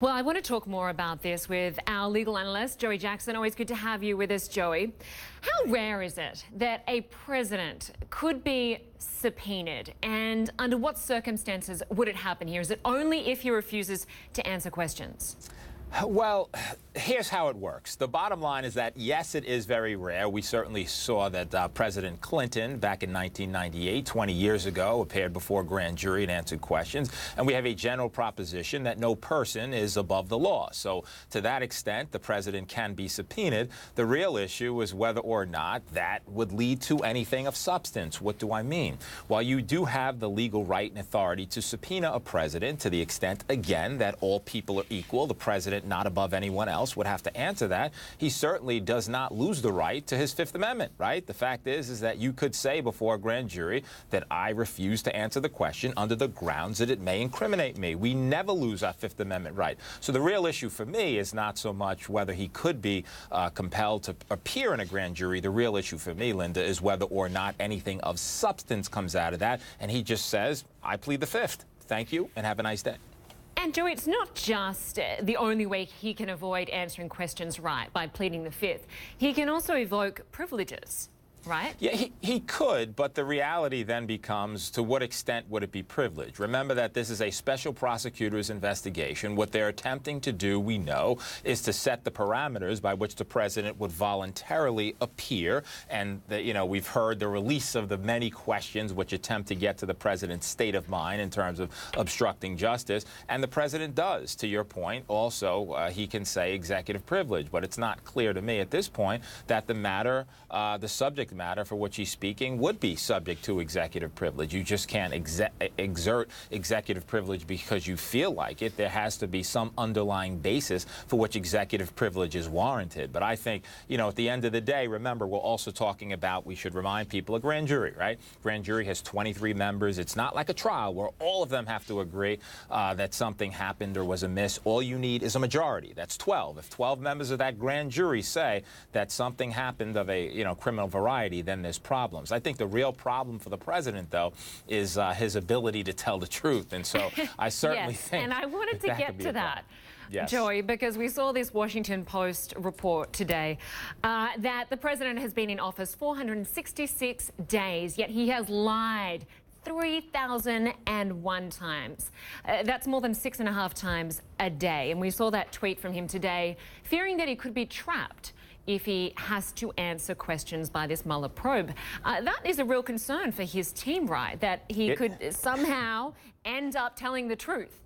Well, I want to talk more about this with our legal analyst, Joey Jackson. Always good to have you with us, Joey. How rare is it that a president could be subpoenaed, and under what circumstances would it happen here? Is it only if he refuses to answer questions? Well, here's how it works. The bottom line is that, yes, it is very rare. We certainly saw that President Clinton, back in 1998, 20 years ago, appeared before a grand jury and answered questions. And we have a general proposition that no person is above the law. So to that extent, the president can be subpoenaed. The real issue is whether or not that would lead to anything of substance. What do I mean? While you do have the legal right and authority to subpoena a president, to the extent, again, that all people are equal, the president not above anyone else would have to answer that, he certainly does not lose the right to his Fifth Amendment, right? The fact is that you could say before a grand jury that I refuse to answer the question under the grounds that it may incriminate me. We never lose our Fifth Amendment right. So the real issue for me is not so much whether he could be compelled to appear in a grand jury. The real issue for me, Linda, is whether or not anything of substance comes out of that. And he just says, I plead the Fifth. Thank you, and have a nice day. And Joey, it's not just the only way he can avoid answering questions right, by pleading the Fifth. He can also evoke privileges, right? Yeah, he could, but the reality then becomes, to what extent would it be privileged? Remember that this is a special prosecutor's investigation. What they're attempting to do, we know, is to set the parameters by which the president would voluntarily appear. And, we've heard the release of the many questions which attempt to get to the president's state of mind in terms of obstructing justice. And the president does, to your point. Also, he can say executive privilege. But it's not clear to me at this point that the matter, the subject matter for which he's speaking would be subject to executive privilege. You just can't exert executive privilege because you feel like it. There has to be some underlying basis for which executive privilege is warranted. But I think, at the end of the day, remember, we're also talking about, we should remind people, a grand jury, right? Grand jury has 23 members. It's not like a trial where all of them have to agree that something happened or was amiss. All you need is a majority. That's 12. If 12 members of that grand jury say that something happened of a, criminal variety, then there's problems. I think the real problem for the president, though, is his ability to tell the truth. And so I certainly think. And I wanted to get to that. Yes. Joey, because we saw this Washington Post report today that the president has been in office 466 days, yet he has lied 3,001 times. That's more than 6.5 times a day. And we saw that tweet from him today, fearing that he could be trapped if he has to answer questions by this Mueller probe. That is a real concern for his team, right? That he could somehow end up telling the truth.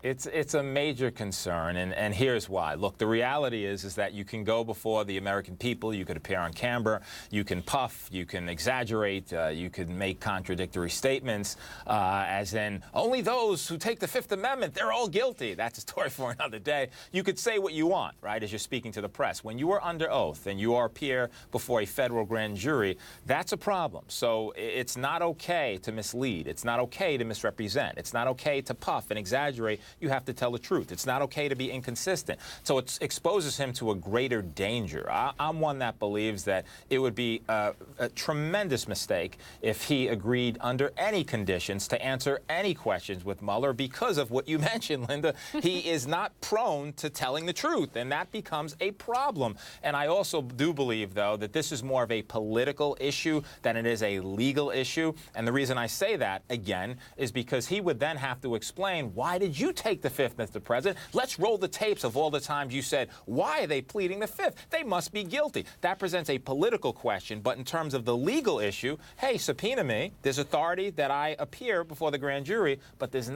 It's a major concern, and here's why. Look, the reality is that you can go before the American people, you could appear on camera, you can puff, you can exaggerate, you can make contradictory statements, as in, only those who take the Fifth Amendment, they're all guilty. That's a story for another day. You could say what you want, right, as you're speaking to the press. When you are under oath and you appear before a federal grand jury, that's a problem. So it's not okay to mislead. It's not okay to misrepresent. It's not okay to puff and exaggerate. You have to tell the truth. It's not okay to be inconsistent. So it exposes him to a greater danger. I'm one that believes that it would be a tremendous mistake if he agreed under any conditions to answer any questions with Mueller because of what you mentioned, Linda. He is not prone to telling the truth, and that becomes a problem. And I also do believe, though, that this is more of a political issue than it is a legal issue. And the reason I say that, again, is because he would then have to explain, why did you take the Fifth, Mr. President? Let's roll the tapes of all the times you said, why are they pleading the Fifth? They must be guilty. That presents a political question, but in terms of the legal issue, hey, subpoena me. There's authority that I appear before the grand jury, but there's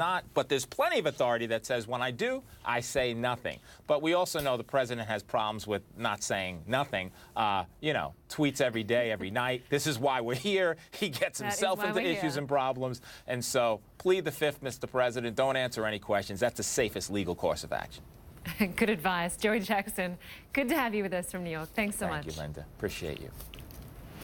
plenty of authority that says when I do, I say nothing. But we also know the president has problems with not saying nothing. Tweets every day, every night. This is why we're here. He gets himself into issues and problems. And so plead the Fifth, Mr. President. Don't answer any questions. That's the safest legal course of action. Good advice. Joey Jackson, good to have you with us from New York. Thanks so much. Thank you, Linda. Appreciate you.